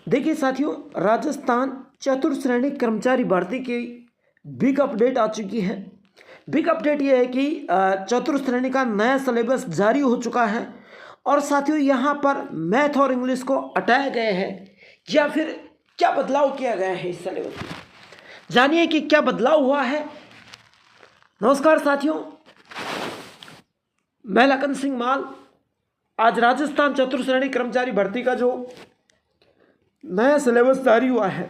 देखिए साथियों, राजस्थान चतुर्श्रेणी कर्मचारी भर्ती की बिग अपडेट आ चुकी है। बिग अपडेट ये है कि चतुर्श्रेणी का नया सिलेबस जारी हो चुका है और साथियों यहाँ पर मैथ और इंग्लिश को हटाया गया है या फिर क्या बदलाव किया गया है इस सिलेबस में, जानिए कि क्या बदलाव हुआ है। नमस्कार साथियों, मैं लखन सिंह माल। आज राजस्थान चतुर्श्रेणी कर्मचारी भर्ती का जो नया सिलेबस जारी हुआ है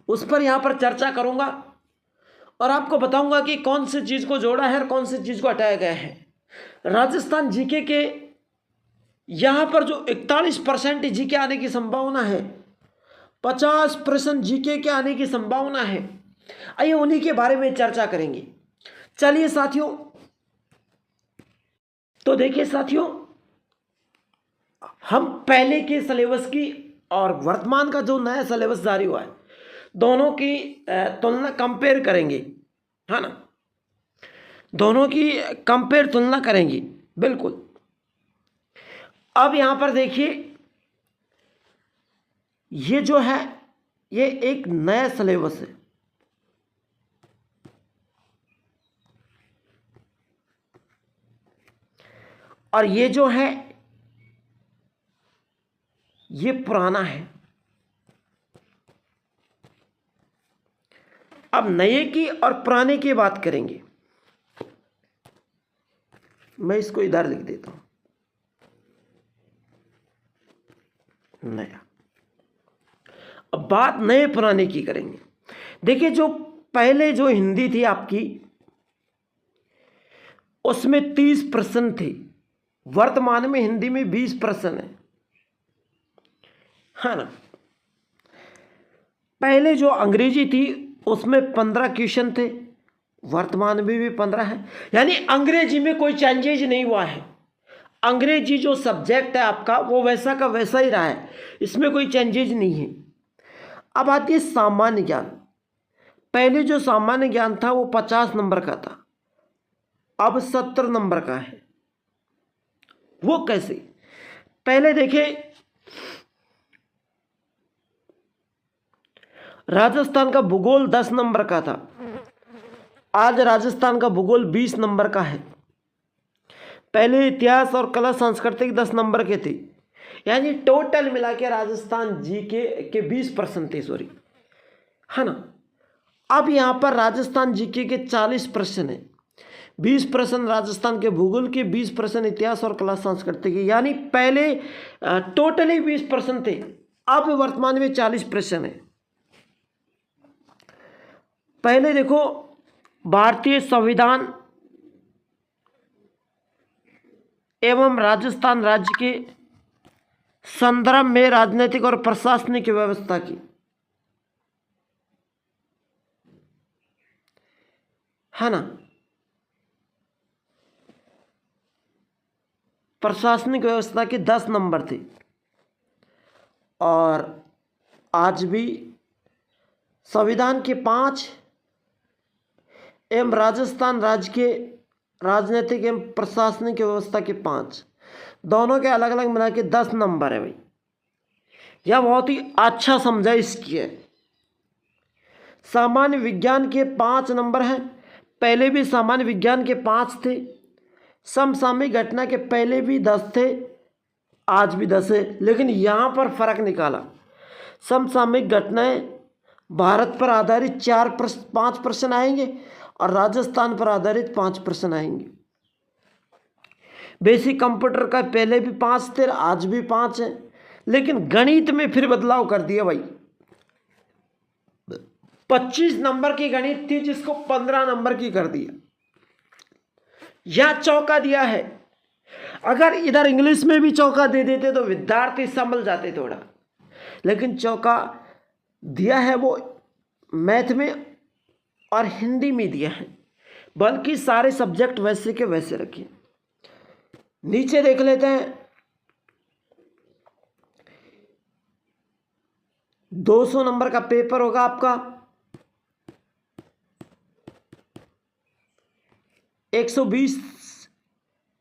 उस पर यहाँ पर चर्चा करूँगा और आपको बताऊंगा कि कौन सी चीज़ को जोड़ा है और कौन सी चीज़ को हटाया गया है। राजस्थान जीके के यहाँ पर जो 41% जीके आने की संभावना है, 50% जीके के आने की संभावना है, आइए उन्हीं के बारे में चर्चा करेंगे। चलिए साथियों, तो देखिए साथियों, हम पहले के सिलेबस की और वर्तमान का जो नया सिलेबस जारी हुआ है दोनों की तुलना कंपेयर करेंगे, है ना। दोनों की कंपेयर तुलना करेंगे बिल्कुल। अब यहां पर देखिए, ये जो है ये एक नया सिलेबस है। और ये जो है ये पुराना है। अब नए की और पुराने की बात करेंगे। मैं इसको इधर लिख देता हूं, नया। अब बात नए पुराने की करेंगे। देखिए, जो पहले जो हिंदी थी आपकी उसमें 30% थी, वर्तमान में हिंदी में 20% है ना। पहले जो अंग्रेजी थी उसमें 15 क्वेश्चन थे, वर्तमान में भी 15 है। यानी अंग्रेजी में कोई चेंजेज नहीं हुआ है। अंग्रेजी जो सब्जेक्ट है आपका वो वैसा का वैसा ही रहा है, इसमें कोई चेंजेज नहीं है। अब आती है सामान्य ज्ञान। पहले जो सामान्य ज्ञान था वो 50 नंबर का था, अब 70 नंबर का है। वो कैसे? पहले देखिए, राजस्थान का भूगोल 10 नंबर का था, आज राजस्थान का भूगोल 20 नंबर का है। पहले इतिहास और कला सांस्कृतिक 10 नंबर के थे, यानी टोटल मिला के राजस्थान जी के 20% थे, सॉरी, है ना। अब यहाँ पर राजस्थान जीके के 40 प्रश्न है, 20% राजस्थान के भूगोल के, 20% इतिहास और कला संस्कृति के। यानी पहले टोटली 20% थे, अब वर्तमान में 40 प्रश्न है। पहले देखो, भारतीय संविधान एवं राजस्थान राज्य के संदर्भ में राजनीतिक और प्रशासनिक व्यवस्था की, है ना। प्रशासनिक व्यवस्था के 10 नंबर थे और आज भी संविधान के 5 एवं राजस्थान राज्य के राजनीतिक एवं प्रशासनिक व्यवस्था के 5, दोनों के अलग अलग मिला के 10 नंबर है भाई। यह बहुत ही अच्छा समझा इसकी है। सामान्य विज्ञान के 5 नंबर हैं, पहले भी सामान्य विज्ञान के 5 थे। समसामयिक घटना के पहले भी 10 थे, आज भी 10 है, लेकिन यहाँ पर फर्क निकाला। समसामयिक घटनाएं भारत पर आधारित 5 प्रश्न आएंगे और राजस्थान पर आधारित 5 प्रश्न आएंगे। बेसिक कंप्यूटर का पहले भी 5 थे, आज भी 5 हैं, लेकिन गणित में फिर बदलाव कर दिया भाई। 25 नंबर की गणित थी जिसको 15 नंबर की कर दिया, यह चौका दिया है। अगर इधर इंग्लिश में भी चौका दे देते तो विद्यार्थी संभल जाते थोड़ा, लेकिन चौका दिया है वो मैथ में और हिंदी में दिया है, बल्कि सारे सब्जेक्ट वैसे के वैसे रखे। नीचे देख लेते हैं, 200 नंबर का पेपर होगा आपका, 120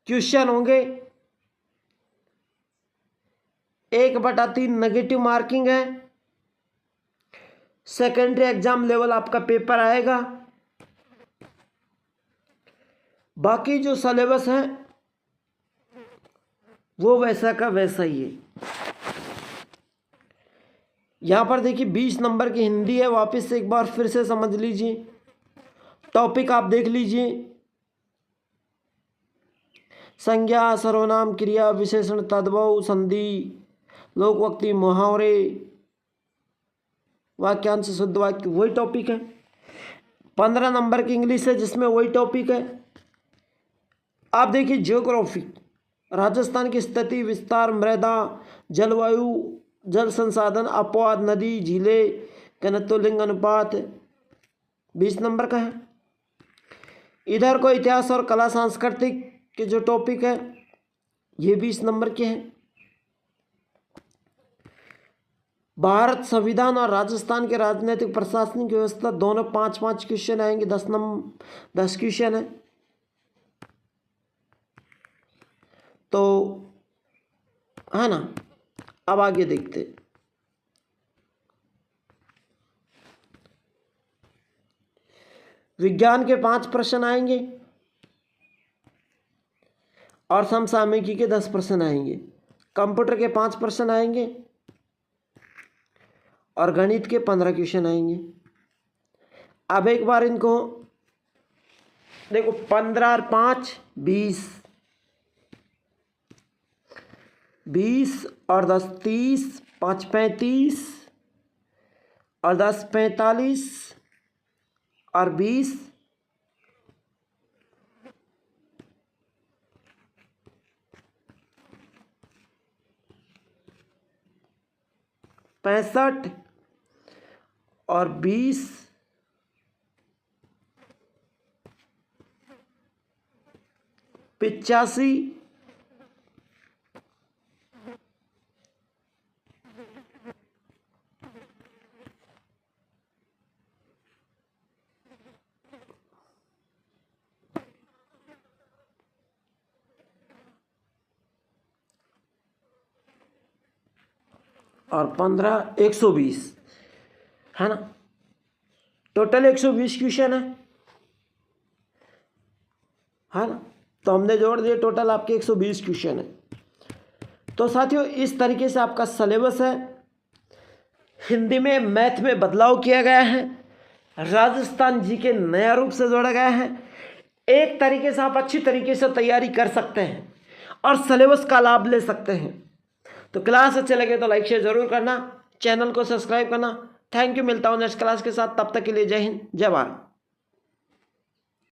क्वेश्चन होंगे, 1/3 नेगेटिव मार्किंग है। सेकेंडरी एग्जाम लेवल आपका पेपर आएगा। बाकी जो सिलेबस है वो वैसा का वैसा ही है। यहाँ पर देखिए 20 नंबर की हिंदी है, वापस से एक बार फिर से समझ लीजिए। टॉपिक आप देख लीजिए, संज्ञा, सर्वनाम, क्रिया, विशेषण, तद्भव, संधि, लोकोक्ति, मुहावरे, वाक्यांश, शुद्ध वाक्य, वही टॉपिक है। 15 नंबर की इंग्लिश है जिसमें वही टॉपिक है। आप देखिए ज्योग्राफी, राजस्थान की स्थिति, विस्तार, मृदा, जलवायु, जल संसाधन, अपवाद, नदी, झीलें, घनत्व, लिंग अनुपात, 20 नंबर का है। इधर को इतिहास और कला सांस्कृतिक के जो टॉपिक है ये 20 नंबर के हैं। भारत संविधान और राजस्थान के राजनीतिक प्रशासनिक व्यवस्था दोनों 5-5 क्वेश्चन आएंगे। 10 क्वेश्चन है। तो है ना, अब आगे देखते। विज्ञान के 5 प्रश्न आएंगे और समसामयिकी के 10 प्रश्न आएंगे। कंप्यूटर के 5 प्रश्न आएंगे और गणित के 15 क्वेश्चन आएंगे। अब एक बार इनको देखो, 15 और 5 20, 20 और 10 30, 5 35 और 10 45 और 20 65 और 20 85 और 15 120 है ना। टोटल 120 क्वेश्चन है ना। तो हमने जोड़ दिए, टोटल आपके 120 क्वेश्चन है। तो साथियों इस तरीके से आपका सिलेबस है। हिंदी में मैथ में बदलाव किया गया है, राजस्थान जी के नया रूप से जोड़ा गया है। एक तरीके से आप अच्छी तरीके से तैयारी कर सकते हैं और सिलेबस का लाभ ले सकते हैं। तो क्लास अच्छे लगे तो लाइक शेयर जरूर करना, चैनल को सब्सक्राइब करना। थैंक यू, मिलता हूँ नेक्स्ट क्लास के साथ। तब तक के लिए जय हिंद, जय भारत।